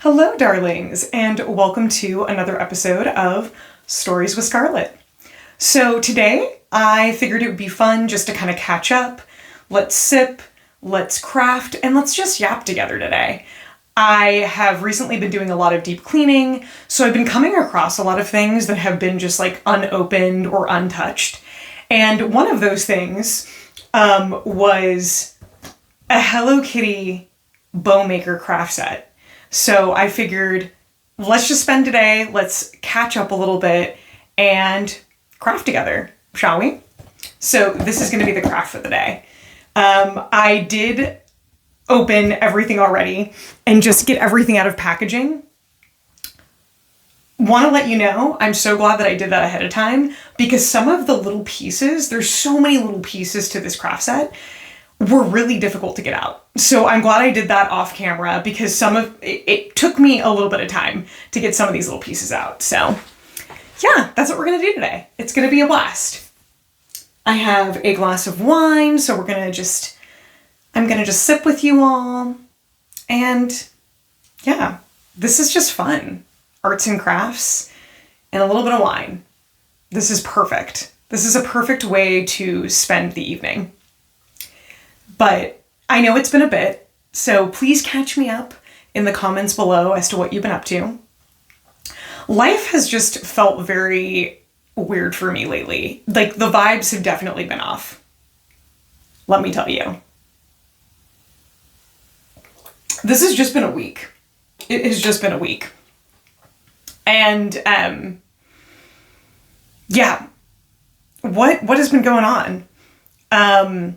Hello, darlings, and welcome to another episode of Stories with Scarlett. So today, I figured it would be fun just to kind of catch up. Let's sip, let's craft, and let's just yap together today. I have recently been doing a lot of deep cleaning, so I've been coming across a lot of things that have been just like unopened or untouched. And one of those things was a Hello Kitty bow maker craft set. So I figured, let's just spend today, let's catch up a little bit and craft together, shall we? So this is going to be the craft for the day. I did open everything already and just get everything out of packaging. Want to let you know, I'm so glad that I did that ahead of time because some of the little pieces, there's so many little pieces to this craft set, were really difficult to get out. So I'm glad I did that off camera because it took me a little bit of time to get some of these little pieces out. So yeah, that's what we're gonna do today. It's gonna be a blast. I have a glass of wine, so I'm gonna just sip with you all. And yeah, this is just fun. Arts and crafts and a little bit of wine. This is perfect. This is a perfect way to spend the evening. But I know it's been a bit, so please catch me up in the comments below as to what you've been up to. Life has just felt very weird for me lately. Like, the vibes have definitely been off. Let me tell you. This has just been a week. It has just been a week. And, yeah. What has been going on?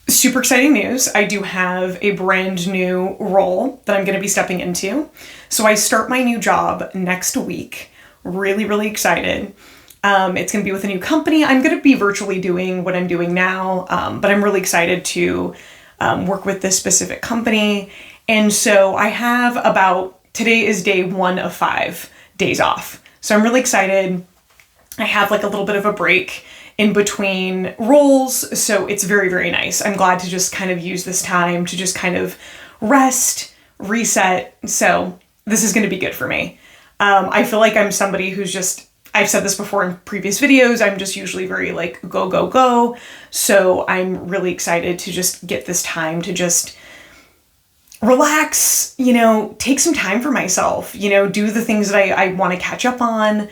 Super exciting news. I do have a brand new role that I'm going to be stepping into. So I start my new job next week. Really, really excited. It's going to be with a new company. I'm going to be virtually doing what I'm doing now, but I'm really excited to work with this specific company. And so I have today is day 1 of 5 days off. So I'm really excited. I have like a little bit of a break in between roles, so it's very, very nice. I'm glad to just kind of use this time to just kind of rest, reset, so this is going to be good for me. I feel like I'm somebody who's just, I've said this before in previous videos, I'm just usually very like go, go, go, so I'm really excited to just get this time to just relax, take some time for myself, do the things that I want to catch up on,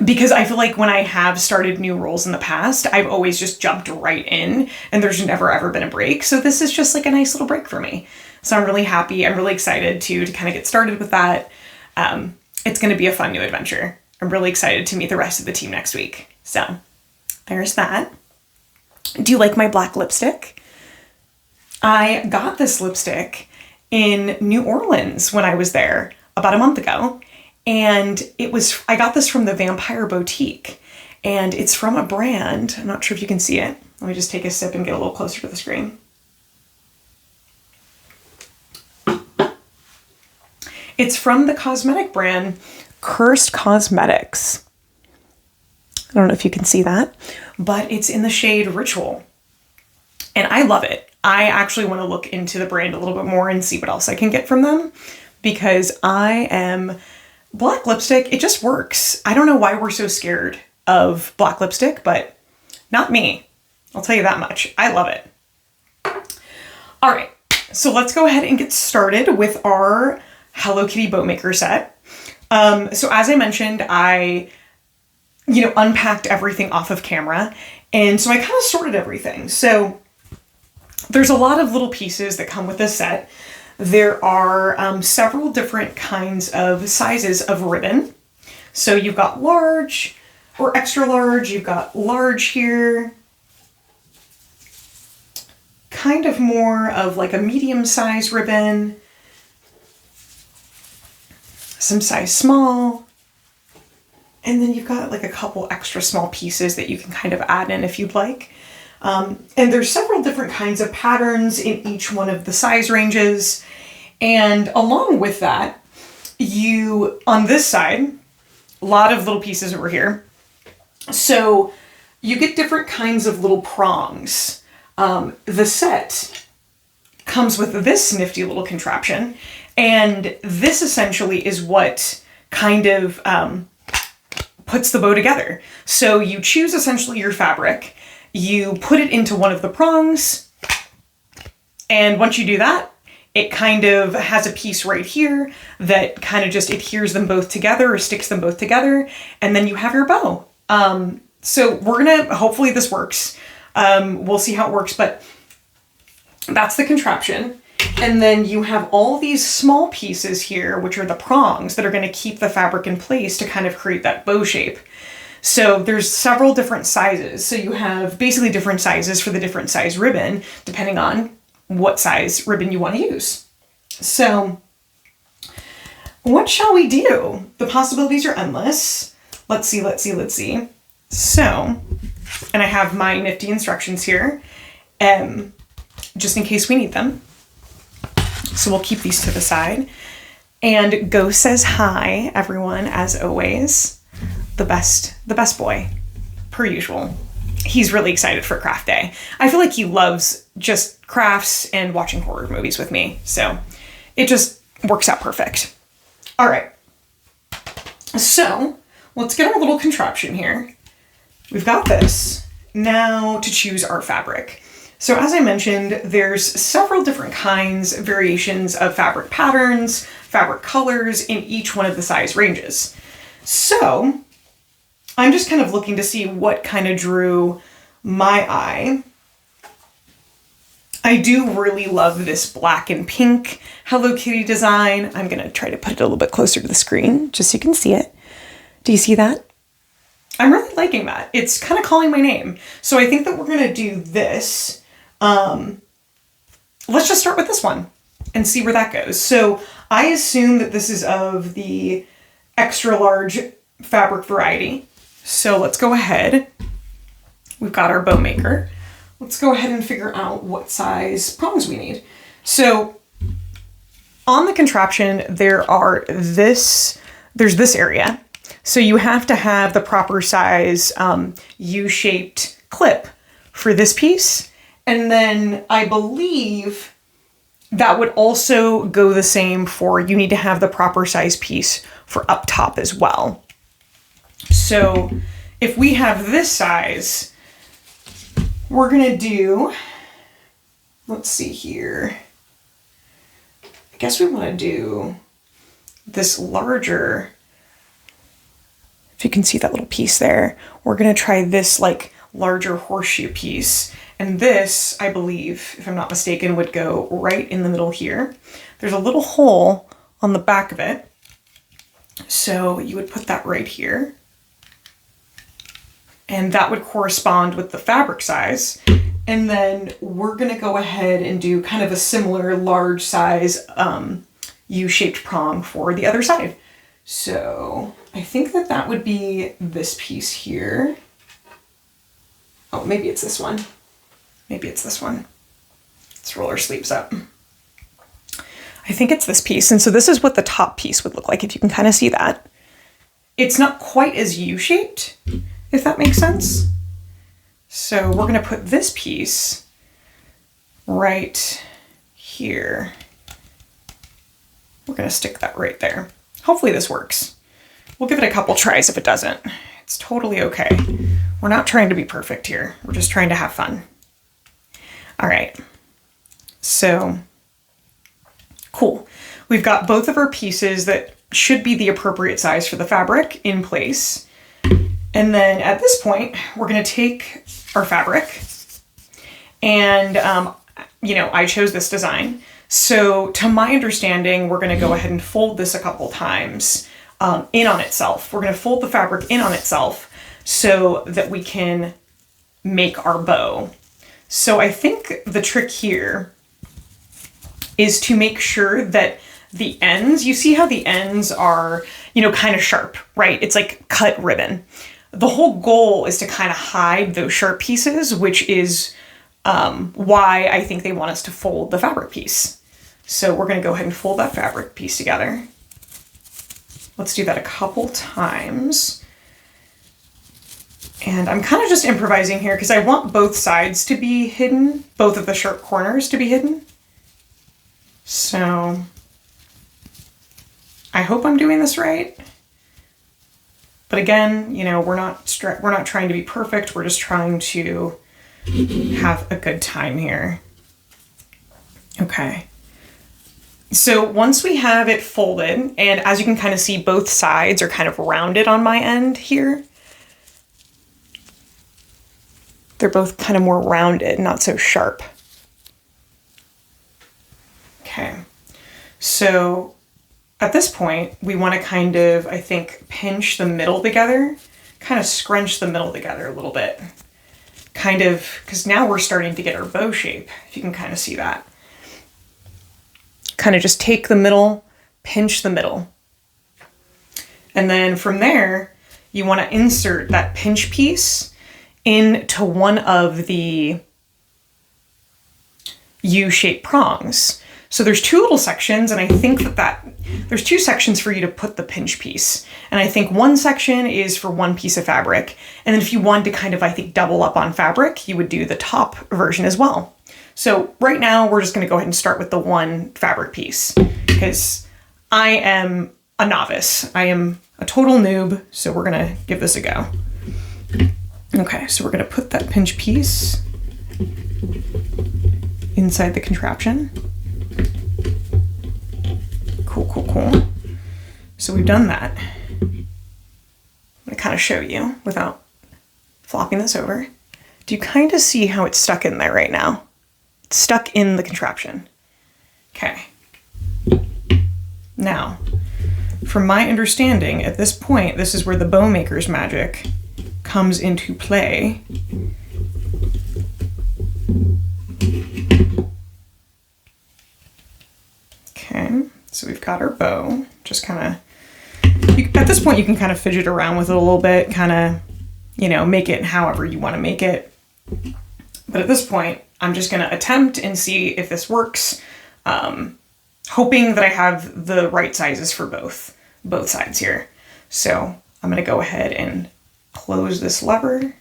because I feel like when I have started new roles in the past, I've always just jumped right in and there's never ever been a break. So this is just like a nice little break for me. So I'm really happy. I'm really excited to kind of get started with that. It's going to be a fun new adventure. I'm really excited to meet the rest of the team next week. So there's that. Do you like my black lipstick? I got this lipstick in New Orleans when I was there about a month ago. And I got this from the Vampire Boutique, and it's from a brand. I'm not sure if you can see it. Let me just take a sip and get a little closer to the screen. It's from the cosmetic brand Cursed Cosmetics. I don't know if you can see that, but it's in the shade Ritual. And I love it. I actually want to look into the brand a little bit more and see what else I can get from them because black lipstick, it just works. I don't know why we're so scared of black lipstick, but not me. I'll tell you that much. I love it. All right, so let's go ahead and get started with our Hello Kitty bow maker set. So as I mentioned, I, unpacked everything off of camera, and so I kind of sorted everything. So there's a lot of little pieces that come with this set. There are several different kinds of sizes of ribbon. So you've got large or extra large, you've got large here, kind of more of like a medium size ribbon, some size small, and then you've got like a couple extra small pieces that you can kind of add in if you'd like. And there's several different kinds of patterns in each one of the size ranges. And along with that, on this side, a lot of little pieces over here. So you get different kinds of little prongs. The set comes with this nifty little contraption. And this essentially is what kind of puts the bow together. So you choose essentially your fabric, you put it into one of the prongs, and once you do that, it kind of has a piece right here that kind of just adheres them both together or sticks them both together, and then you have your bow. So we're gonna, hopefully this works. We'll see how it works, but that's the contraption. And then you have all these small pieces here, which are the prongs that are gonna keep the fabric in place to kind of create that bow shape. So there's several different sizes. So you have basically different sizes for the different size ribbon, depending on what size ribbon you want to use. So what shall we do? The possibilities are endless. Let's see. So, and I have my nifty instructions here, just in case we need them. So we'll keep these to the side. And Go says hi, everyone, as always. The best boy, per usual. He's really excited for craft day. I feel like he loves just crafts and watching horror movies with me. So it just works out perfect. All right. So let's get our little contraption here. We've got this. Now to choose our fabric. So as I mentioned, there's several different kinds, variations of fabric patterns, fabric colors in each one of the size ranges. So I'm just kind of looking to see what kind of drew my eye. I do really love this black and pink Hello Kitty design. I'm gonna try to put it a little bit closer to the screen just so you can see it. Do you see that? I'm really liking that. It's kind of calling my name. So I think that we're gonna do this. Let's just start with this one and see where that goes. So I assume that this is of the extra large fabric variety. So let's go ahead. We've got our bow maker. Let's go ahead and figure out what size prongs we need. So on the contraption, there's this area. So you have to have the proper size U-shaped clip for this piece. And then I believe that would also go the same for, you need to have the proper size piece for up top as well. So if we have this size, we're gonna do, let's see here. I guess we wanna do this larger, if you can see that little piece there, we're gonna try this like larger horseshoe piece. And this, I believe, if I'm not mistaken, would go right in the middle here. There's a little hole on the back of it. So you would put that right here. And that would correspond with the fabric size. And then we're gonna go ahead and do kind of a similar large size U-shaped prong for the other side. So I think that that would be this piece here. Oh, maybe it's this one. Maybe it's this one. Let's roll our sleeves up. I think it's this piece. And so this is what the top piece would look like, if you can kind of see that. It's not quite as U-shaped, if that makes sense. So we're gonna put this piece right here. We're gonna stick that right there. Hopefully this works. We'll give it a couple tries if it doesn't. It's totally okay. We're not trying to be perfect here. We're just trying to have fun. All right, so cool. We've got both of our pieces that should be the appropriate size for the fabric in place. And then at this point, we're gonna take our fabric and, I chose this design. So to my understanding, we're gonna go ahead and fold this a couple times in on itself. We're gonna fold the fabric in on itself so that we can make our bow. So I think the trick here is to make sure that the ends, you see how the ends are, kind of sharp, right? It's like cut ribbon. The whole goal is to kind of hide those sharp pieces, which is why I think they want us to fold the fabric piece. So we're gonna go ahead and fold that fabric piece together. Let's do that a couple times. And I'm kind of just improvising here because I want both sides to be hidden, both of the sharp corners to be hidden. So I hope I'm doing this right. But again, you know, we're not trying to be perfect. We're just trying to have a good time here. Okay. So once we have it folded, and as you can kind of see, both sides are kind of rounded on my end here. They're both kind of more rounded, not so sharp. Okay. So at this point, we want to kind of, I think, pinch the middle together, kind of scrunch the middle together a little bit. Kind of, because now we're starting to get our bow shape, if you can kind of see that. Kind of just take the middle, pinch the middle. And then from there, you want to insert that pinch piece into one of the U-shaped prongs. So there's two little sections, and I think that there's two sections for you to put the pinch piece. And I think one section is for one piece of fabric. And then if you wanted to kind of, I think, double up on fabric, you would do the top version as well. So right now we're just going to go ahead and start with the one fabric piece because I am a novice. I am a total noob. So we're going to give this a go. Okay, so we're going to put that pinch piece inside the contraption. Cool, cool, cool. So we've done that. I'm going to kind of show you without flopping this over. Do you kind of see how it's stuck in there right now? It's stuck in the contraption. Okay. Now, from my understanding, at this point, this is where the bow maker's magic comes into play. Okay, so we've got our bow. Just kind of, at this point, you can kind of fidget around with it a little bit, kind of, you know, make it however you want to make it. But at this point, I'm just going to attempt and see if this works, hoping that I have the right sizes for both sides here. So I'm going to go ahead and close this lever.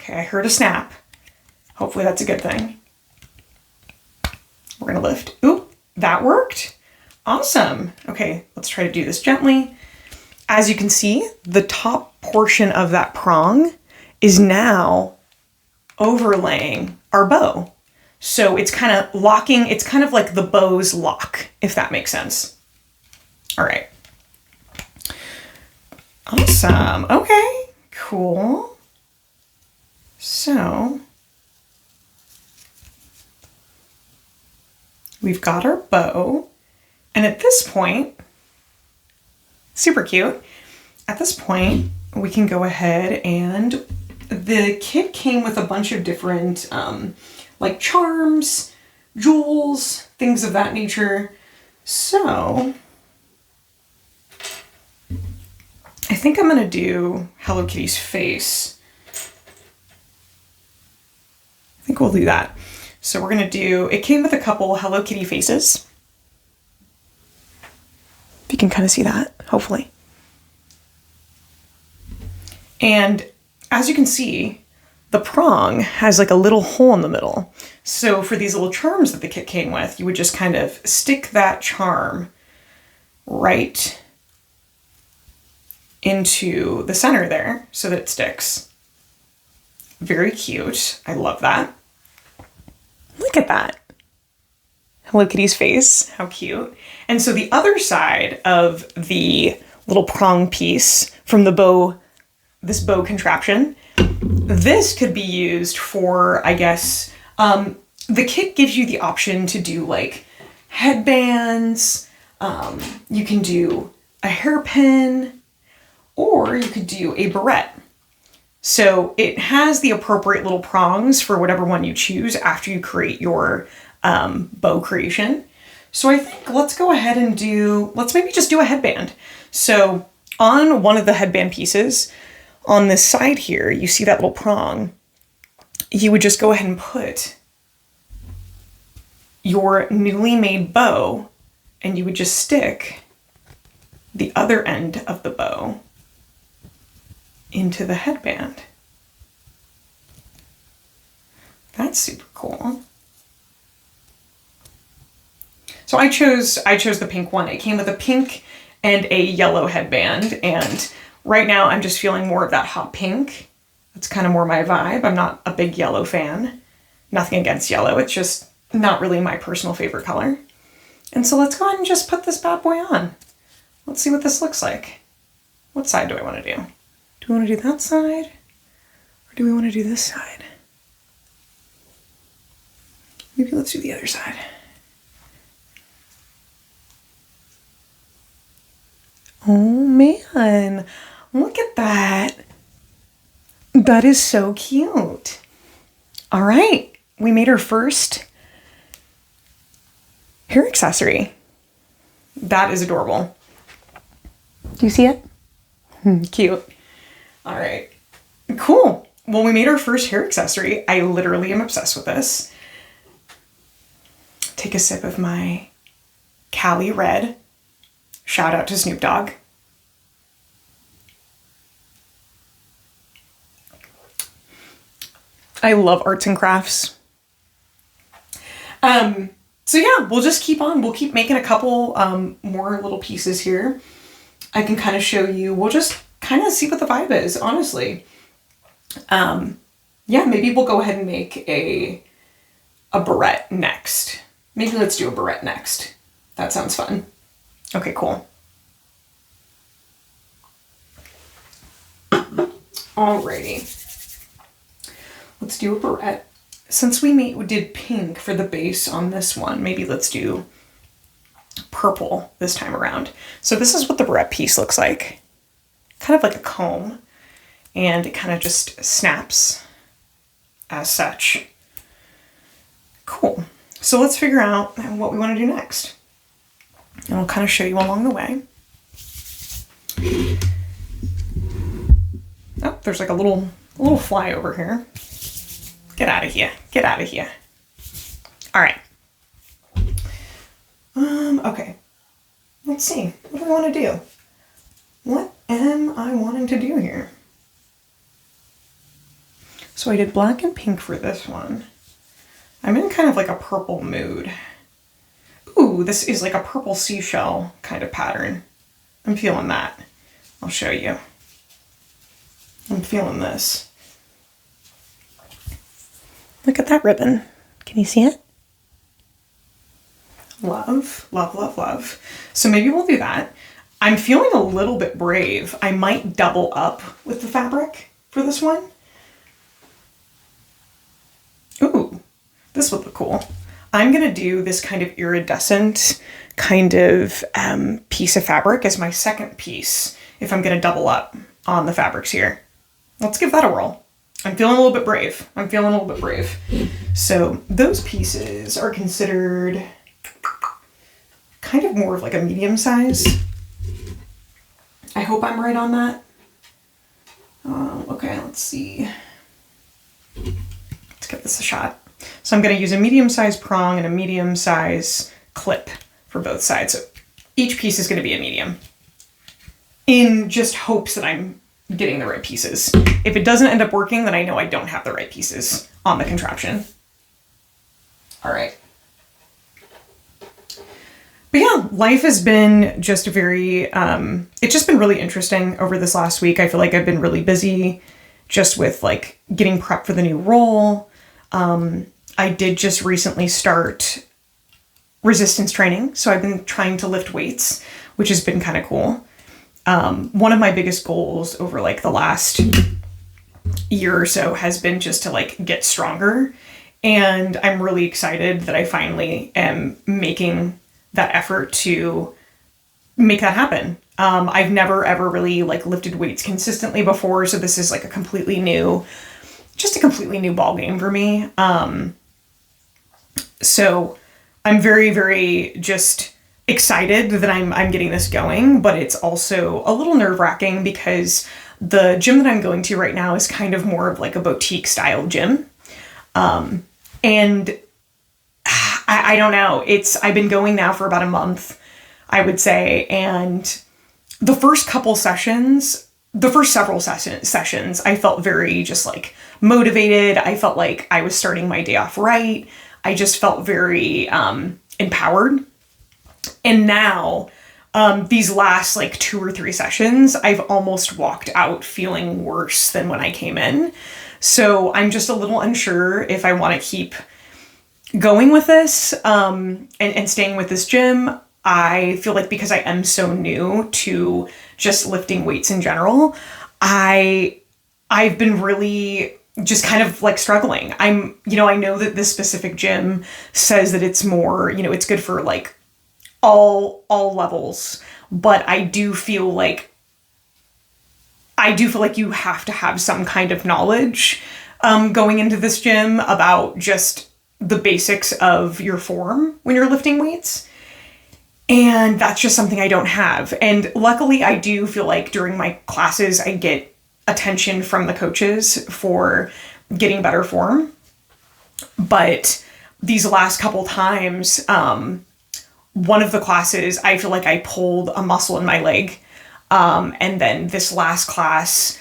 Okay, I heard a snap. Hopefully that's a good thing. We're going to lift. Oop, that worked. Awesome. Okay, let's try to do this gently. As you can see, the top portion of that prong is now overlaying our bow. So it's kind of locking, it's kind of like the bow's lock, if that makes sense. All right. Awesome. Okay, cool. So we've got our bow. And at this point, super cute. At this point, we can go ahead and the kit came with a bunch of different like charms, jewels, things of that nature. So I think I'm gonna do Hello Kitty's face. I think we'll do that. So we're gonna do, it came with a couple Hello Kitty faces. If you can kind of see that, hopefully. And as you can see, the prong has like a little hole in the middle. So for these little charms that the kit came with, you would just kind of stick that charm right into the center there so that it sticks. Very cute. I love that. Look at that. Hello Kitty's face. How cute. And so the other side of the little prong piece from the bow, this bow contraption, this could be used for, I guess, the kit gives you the option to do like headbands, you can do a hairpin, or you could do a barrette. So it has the appropriate little prongs for whatever one you choose after you create your bow creation. So I think let's go ahead and let's maybe just do a headband. So on one of the headband pieces, on this side here, you see that little prong, you would just go ahead and put your newly made bow and you would just stick the other end of the bow into the headband. That's super cool. So I chose the pink one. It came with a pink and a yellow headband, and right now I'm just feeling more of that hot pink. That's kind of more my vibe. I'm not a big yellow fan. Nothing against yellow. It's just not really my personal favorite color. And so let's go ahead and just put this bad boy on. Let's see what this looks like. What side do I want to do? Do we want to do that side? Or do we want to do this side? Maybe let's do the other side. Oh man, look at that. That is so cute. All right, we made our first hair accessory. That is adorable. Do you see it? Cute. All right, cool. Well, we made our first hair accessory. I literally am obsessed with this. Take a sip of my Cali Red. Shout out to Snoop Dogg. I love arts and crafts. So yeah, we'll just keep on. We'll keep making a couple more little pieces here. I can kind of show you. We'll just kind of see what the vibe is, honestly. Yeah, maybe we'll go ahead and make a barrette next. Maybe let's do a barrette next. That sounds fun. Okay, cool. Alrighty. Let's do a barrette. Since we did pink for the base on this one, maybe let's do purple this time around. So this is what the barrette piece looks like. Kind of like a comb. And it kind of just snaps as such. Cool. So let's figure out what we want to do next. And I'll kind of show you along the way. Oh, there's like a little fly over here. Get out of here. Get out of here. All right. Okay. Let's see. What do I want to do? What am I wanting to do here? So I did black and pink for this one. I'm in kind of like a purple mood. Ooh, this is like a purple seashell kind of pattern. I'm feeling that. I'll show you. I'm feeling this. Look at that ribbon. Can you see it? Love, love, love, love. So maybe we'll do that. I'm feeling a little bit brave. I might double up with the fabric for this one. Ooh, this would look cool. I'm gonna do this kind of iridescent kind of piece of fabric as my second piece if I'm gonna double up on the fabrics here. Let's give that a whirl. I'm feeling a little bit brave. I'm feeling a little bit brave. So those pieces are considered kind of more of like a medium size. I hope I'm right on that. Okay, let's see. Let's give this a shot. So I'm going to use a medium size prong and a medium size clip for both sides. So each piece is going to be a medium in just hopes that I'm getting the right pieces. If it doesn't end up working, then I know I don't have the right pieces on the contraption. All right. But yeah, life has been just very, it's just been really interesting over this last week. I feel like I've been really busy just with like getting prepped for the new role. I did just recently start resistance training. So I've been trying to lift weights, which has been kind of cool. One of my biggest goals over like the last year or so has been just to like get stronger. And I'm really excited that I finally am making that effort to make that happen. I've never ever really like lifted weights consistently before. So this is like a completely new ball game for me. So I'm very, very just excited that I'm getting this going, but it's also a little nerve-wracking because the gym that I'm going to right now is kind of more of like a boutique style gym. And I don't know, I've been going now for about a month, I would say. And the first several sessions, I felt very just like motivated. I felt like I was starting my day off right. I just felt very empowered. And now, these last like 2 or 3 sessions, I've almost walked out feeling worse than when I came in. So I'm just a little unsure if I want to keep going with this, and staying with this gym. I feel like because I am so new to just lifting weights in general, I've been really just kind of like struggling. I know that this specific gym says that it's more, it's good for like all levels, but I do feel like you have to have some kind of knowledge going into this gym about just the basics of your form when you're lifting weights. And that's just something I don't have. And luckily, I do feel like during my classes, I get attention from the coaches for getting better form. But these last couple times, one of the classes, I feel like I pulled a muscle in my leg. And then this last class,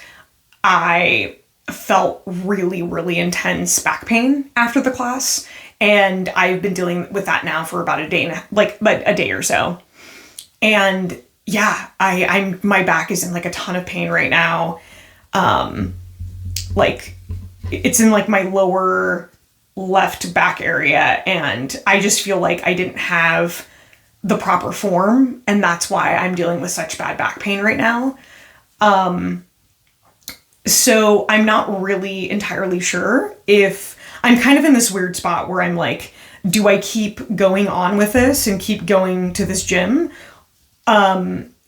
I felt really, really intense back pain after the class. And I've been dealing with that now for about a day or so. And yeah, I'm my back is in like a ton of pain right now. Like it's in like my lower left back area. And I just feel like I didn't have the proper form. And that's why I'm dealing with such bad back pain right now. So I'm not really entirely sure if I'm kind of in this weird spot where I'm like, do I keep going on with this and keep going to this gym?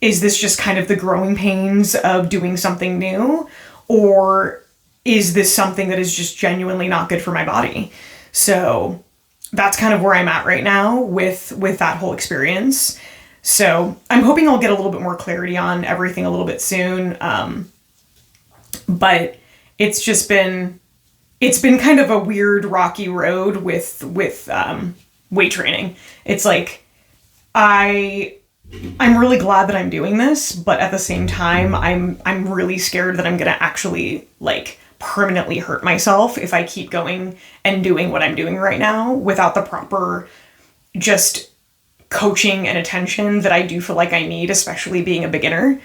Is this just kind of the growing pains of doing something new? Or is this something that is just genuinely not good for my body? So that's kind of where I'm at right now with that whole experience. So I'm hoping I'll get a little bit more clarity on everything a little bit soon. But it's been kind of a weird rocky road with weight training. It's like, I'm really glad that I'm doing this, but at the same time, I'm really scared that I'm going to actually like permanently hurt myself if I keep going and doing what I'm doing right now without the proper just coaching and attention that I do feel like I need, especially being a beginner.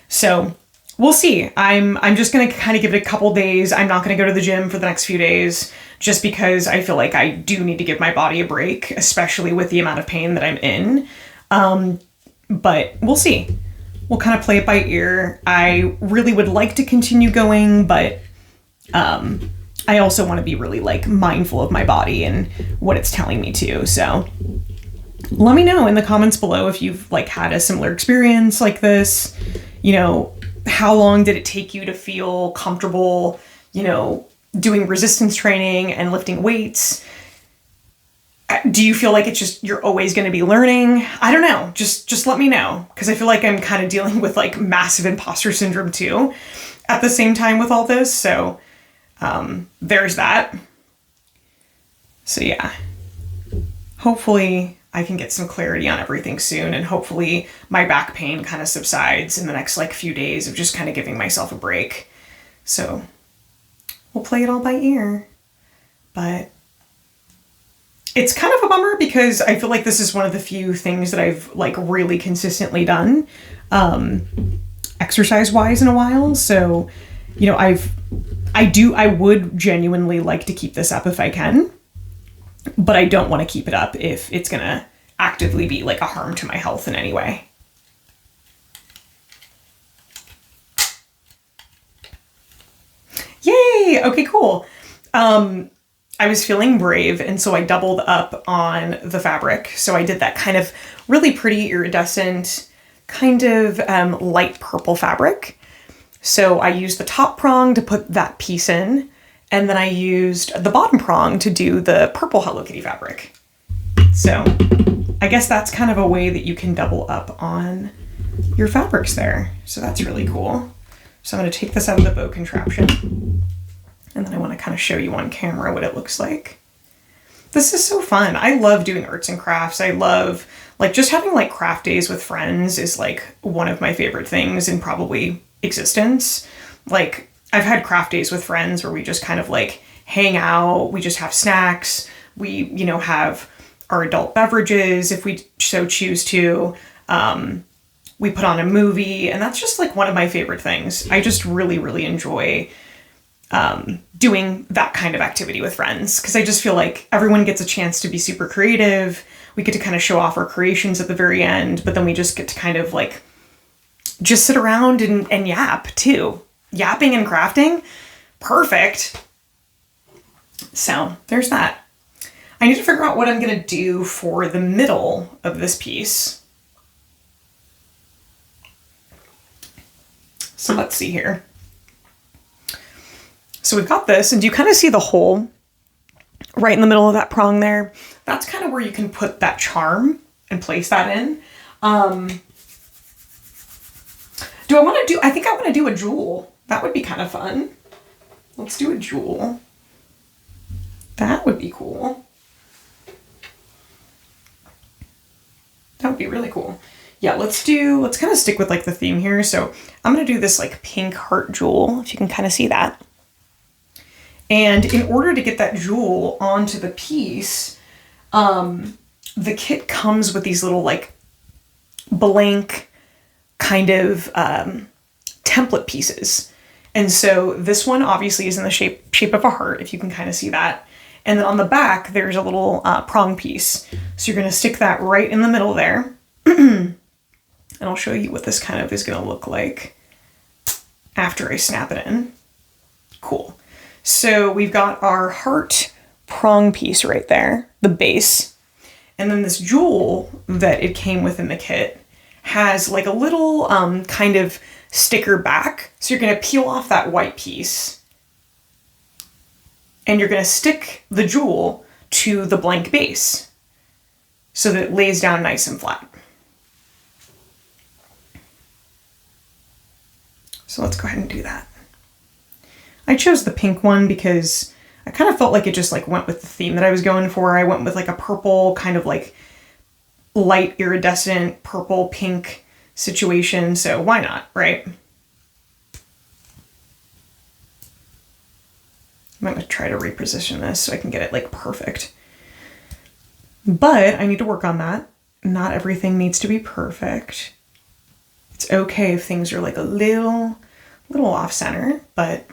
So we'll see. I'm just going to kind of give it a couple days. I'm not going to go to the gym for the next few days just because I feel like I do need to give my body a break, especially with the amount of pain that I'm in. But we'll see. We'll kind of play it by ear. I really would like to continue going, but I also want to be really like mindful of my body and what it's telling me to. So let me know in the comments below if you've like had a similar experience like this. How long did it take you to feel comfortable, doing resistance training and lifting weights? Do you feel like it's just, you're always going to be learning? I don't know. Just let me know. Because I feel like I'm kind of dealing with like massive imposter syndrome too at the same time with all this. So there's that. So yeah, hopefully I can get some clarity on everything soon, and hopefully my back pain kind of subsides in the next like few days of just kind of giving myself a break. So we'll play it all by ear. But it's kind of a bummer because I feel like this is one of the few things that I've like really consistently done exercise wise in a while. So, I would genuinely like to keep this up if I can, but I don't want to keep it up if it's going to actively be like a harm to my health in any way. Yay! Okay, cool. I was feeling brave, and so I doubled up on the fabric. So I did that kind of really pretty iridescent, kind of light purple fabric. So I used the top prong to put that piece in, and then I used the bottom prong to do the purple Hello Kitty fabric. So I guess that's kind of a way that you can double up on your fabrics there. So that's really cool. So I'm going to take this out of the bow contraption, and then I want to kind of show you on camera what it looks like. This is so fun. I love doing arts and crafts. I love like just having like craft days with friends is like one of my favorite things in probably existence. Like I've had craft days with friends where we just kind of like hang out. We just have snacks. We, have our adult beverages if we so choose to. We put on a movie, and that's just like one of my favorite things. I just really, really enjoy doing that kind of activity with friends because I just feel like everyone gets a chance to be super creative. We get to kind of show off our creations at the very end, but then we just get to kind of like just sit around and yap too. Yapping and crafting, perfect. So there's that. I need to figure out what I'm going to do for the middle of this piece. So let's see here. So we've got this, and do you kind of see the hole right in the middle of that prong there? That's kind of where you can put that charm and place that in. I think I want to do a jewel. That would be kind of fun. Let's do a jewel. That would be cool. That would be really cool. Yeah, let's kind of stick with like the theme here. So I'm going to do this like pink heart jewel, if you can kind of see that. And in order to get that jewel onto the piece, the kit comes with these little like blank kind of template pieces. And so this one obviously is in the shape of a heart, if you can kind of see that. And then on the back, there's a little prong piece. So you're going to stick that right in the middle there. And I'll show you what this kind of is going to look like after I snap it in. Cool. So we've got our heart prong piece right there, the base. And then this jewel that it came with in the kit has like a little kind of sticker back. So you're going to peel off that white piece and you're going to stick the jewel to the blank base so that it lays down nice and flat. So let's go ahead and do that. I chose the pink one because I kind of felt like it just like went with the theme that I was going for. I went with like a purple kind of like light iridescent purple pink situation. So why not, right? I'm going to try to reposition this so I can get it like perfect. But I need to work on that. Not everything needs to be perfect. It's okay if things are like a little off center, but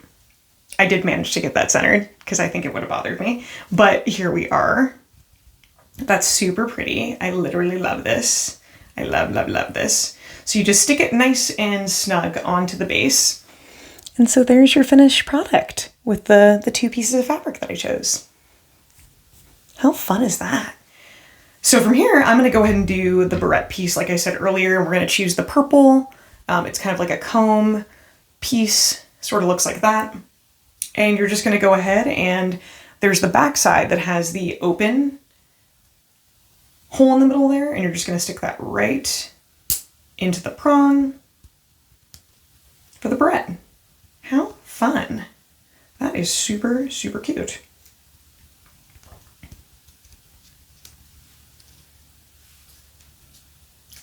I did manage to get that centered because I think it would have bothered me. But here we are. That's super pretty. I literally love this. I love, love, love this. So you just stick it nice and snug onto the base. And so there's your finished product with the two pieces of fabric that I chose. How fun is that? So from here, I'm going to go ahead and do the barrette piece. Like I said earlier, we're going to choose the purple. It's kind of like a comb piece, sort of looks like that. And you're just going to go ahead and there's the back side that has the open hole in the middle there. And you're just going to stick that right into the prong for the barrette. How fun. That is super, super cute.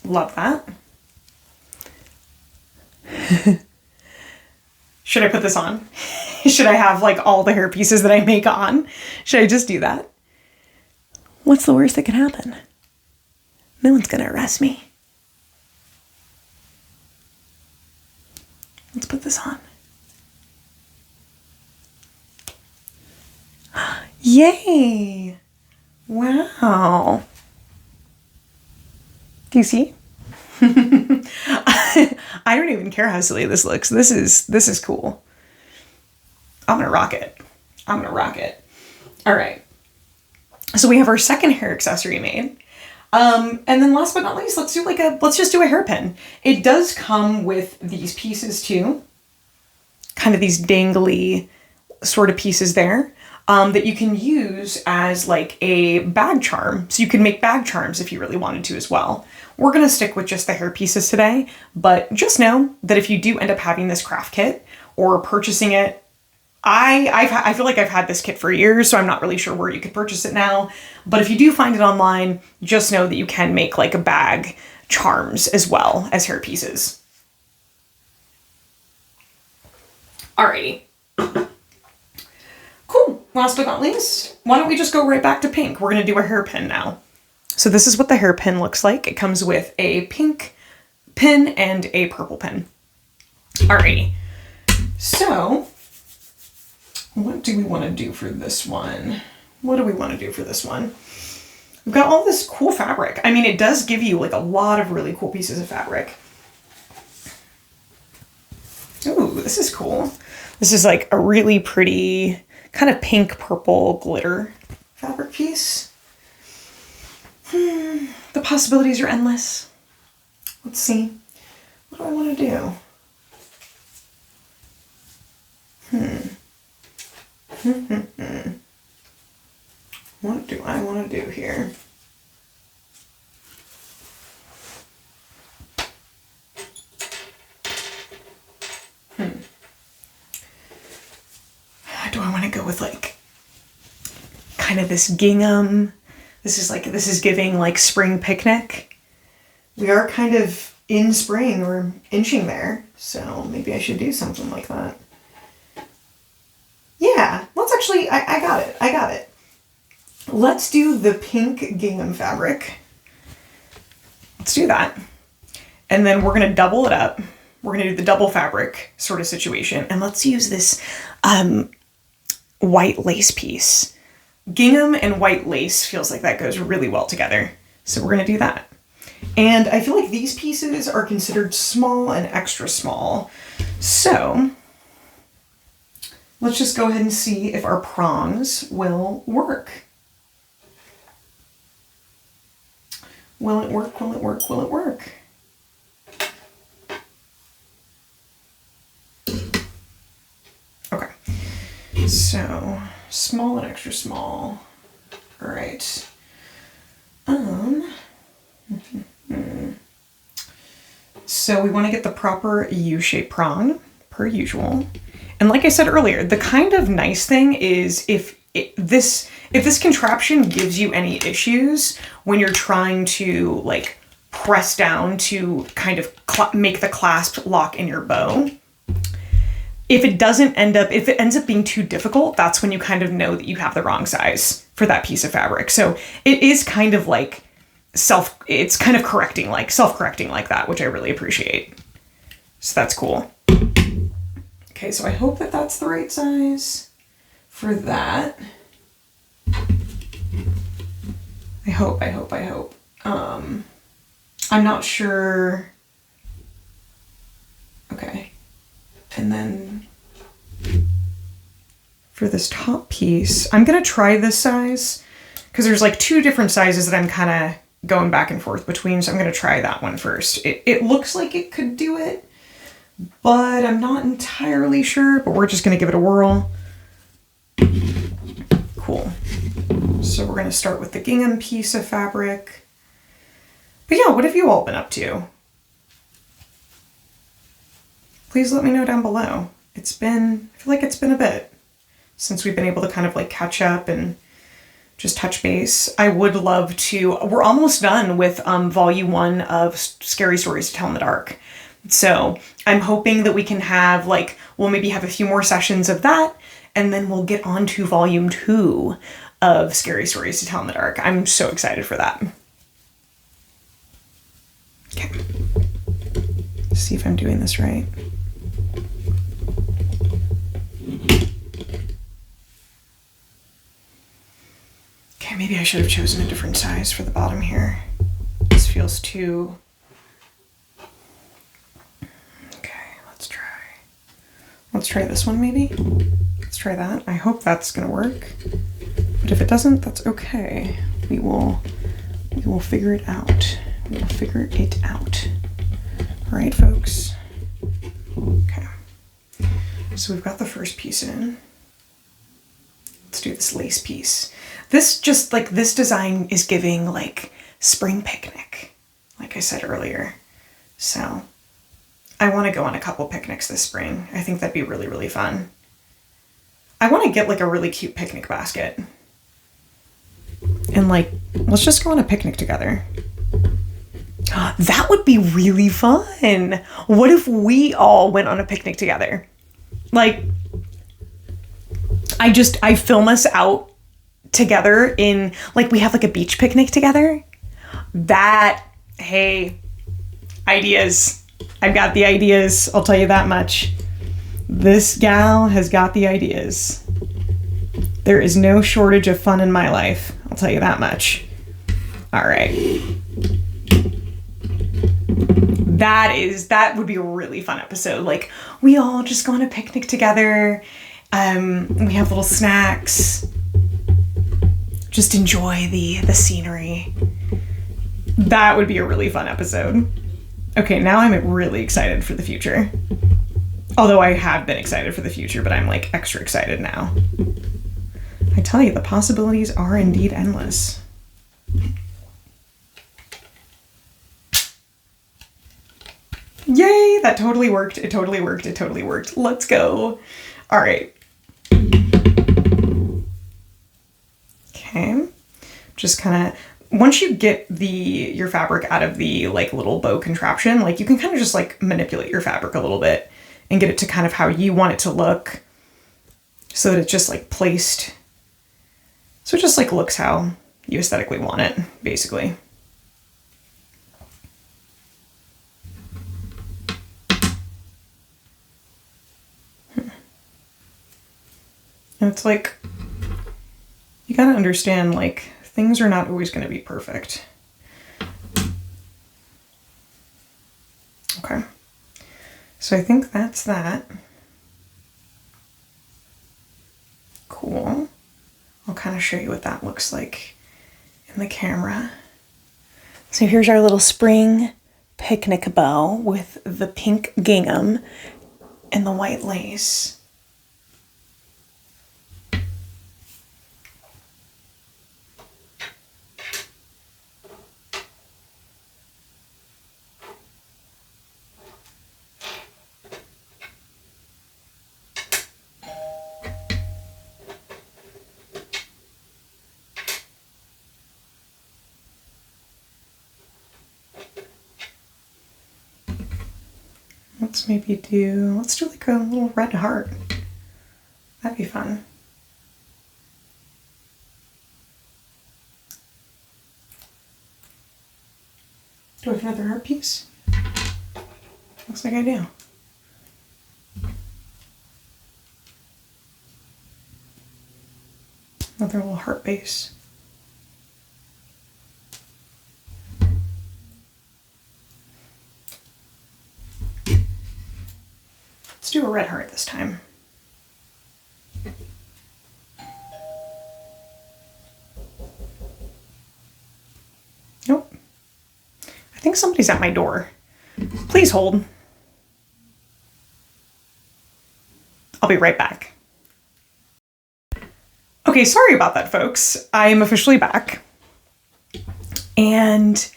Love that. Should I put this on? Should I have like all the hair pieces that I make on? Should I just do that? What's the worst that can happen? No one's gonna arrest me. Let's put this on. Yay! Wow. Do you see? I don't even care how silly this looks. This is cool. I'm gonna rock it. I'm gonna rock it. All right. So we have our second hair accessory made. And then last but not least, let's just do a hairpin. It does come with these pieces too. Kind of these dangly sort of pieces there. That you can use as like a bag charm. So you can make bag charms if you really wanted to as well. We're going to stick with just the hair pieces today, but just know that if you do end up having this craft kit or purchasing it, I feel like I've had this kit for years, so I'm not really sure where you could purchase it now. But if you do find it online, just know that you can make like a bag charms as well as hair pieces. Alrighty. Cool. Last but not least, why don't we just go right back to pink? We're going to do a hairpin now. So this is what the hairpin looks like. It comes with a pink pin and a purple pin. Alrighty. So what do we want to do for this one? What do we want to do for this one? We've got all this cool fabric. I mean, it does give you like a lot of really cool pieces of fabric. Ooh, this is cool. This is like a really pretty kind of pink purple glitter fabric piece. The possibilities are endless. Let's see. What do I want to do? What do I want to do here? Do I want to go with like kind of this gingham? This is giving like spring picnic. We are kind of in spring, we're inching there, so maybe I should do something like that. Yeah, let's actually, I got it. Let's do the pink gingham fabric. Let's do that. And then we're gonna double it up. We're gonna do the double fabric sort of situation. And let's use this white lace piece. Gingham and white lace feels like that goes really well together. So we're gonna do that. And I feel like these pieces are considered small and extra small. So let's just go ahead and see if our prongs will work. Will it work? Will it work? Will it work? Okay. So small and extra small. All right. So we want to get the proper U-shaped prong, per usual. And like I said earlier, the kind of nice thing is if this contraption gives you any issues when you're trying to like press down to kind of make the clasp lock in your bow, if it ends up being too difficult, that's when you kind of know that you have the wrong size for that piece of fabric. So it is kind of like it's kind of self-correcting like that, which I really appreciate. So that's cool. Okay, so I hope that that's the right size for that. I hope. I'm not sure. Okay. And then for this top piece, I'm going to try this size because there's like two different sizes that I'm kind of going back and forth between. So I'm going to try that one first. It looks like it could do it, but I'm not entirely sure, but we're just going to give it a whirl. Cool. So we're going to start with the gingham piece of fabric. But yeah, what have you all been up to? Please let me know down below. I feel like it's been a bit since we've been able to kind of like catch up and just touch base. I would love to, we're almost done with volume 1 of Scary Stories to Tell in the Dark. So I'm hoping that we can have we'll maybe have a few more sessions of that, and then we'll get on to volume 2 of Scary Stories to Tell in the Dark. I'm so excited for that. Okay. Let's see if I'm doing this right. Okay, maybe I should have chosen a different size for the bottom here. This feels too... Okay, Let's try this one maybe. Let's try that. I hope that's gonna work. But if it doesn't, that's okay. We will figure it out. We will figure it out. All right, folks. Okay. So we've got the first piece in. Let's do this lace piece. This design is giving like spring picnic, like I said earlier. So I want to go on a couple picnics this spring. I think that'd be really, really fun. I want to get like a really cute picnic basket. And let's just go on a picnic together. That would be really fun. What if we all went on a picnic together? I film us out together in we have like a beach picnic together. Hey, ideas. I've got the ideas, I'll tell you that much. This gal has got the ideas. There is no shortage of fun in my life, I'll tell you that much. All right. That would be a really fun episode. Like, we all just go on a picnic together. We have little snacks. Just enjoy the scenery. That would be a really fun episode. Okay, now I'm really excited for the future. Although I have been excited for the future, but I'm like extra excited now. I tell you, the possibilities are indeed endless. Yay, that totally worked. It totally worked. It totally worked. Let's go. All right. Okay. Just kind of, once you get your fabric out of the like little bow contraption, like you can kind of just like manipulate your fabric a little bit and get it to kind of how you want it to look so that it's just like placed. So it just like looks how you aesthetically want it, basically. And it's like, you gotta understand, like, things are not always gonna be perfect. Okay. So I think that's that. Cool. I'll kind of show you what that looks like in the camera. So here's our little spring picnic bow with the pink gingham and the white lace. Let's do like a little red heart. That'd be fun. Do I have another heart piece? Looks like I do. Another little heart base. Let's do a red heart this time. Nope. I think somebody's at my door. Please hold. I'll be right back. Okay, sorry about that, folks. I'm officially back. And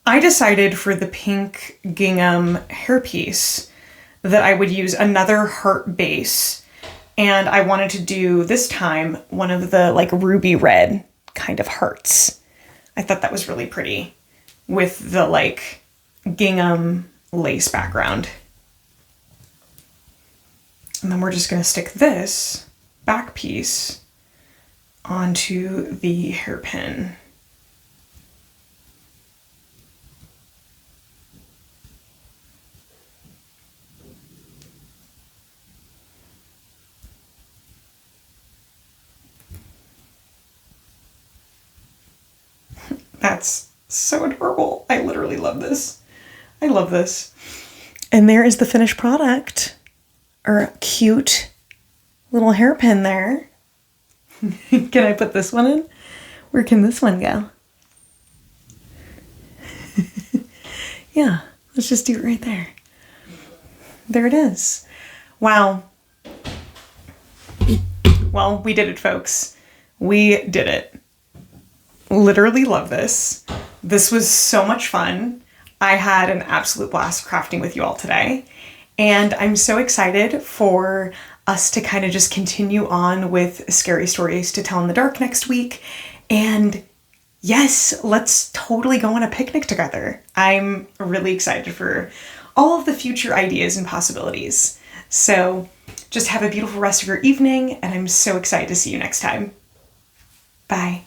I decided for the pink gingham hairpiece that I would use another heart base. And I wanted to do, this time, one of the like ruby red kind of hearts. I thought that was really pretty with the like gingham lace background. And then we're just gonna stick this back piece onto the hairpin. That's so adorable. I literally love this. I love this. And there is the finished product. Or cute little hairpin there. Can I put this one in? Where can this one go? Yeah, let's just do it right there. There it is. Wow. Well, we did it, folks. We did it. Literally love this. This was so much fun. I had an absolute blast crafting with you all today. And I'm so excited for us to kind of just continue on with scary stories to tell in the dark next week. And yes, let's totally go on a picnic together. I'm really excited for all of the future ideas and possibilities. So just have a beautiful rest of your evening, and I'm so excited to see you next time. Bye.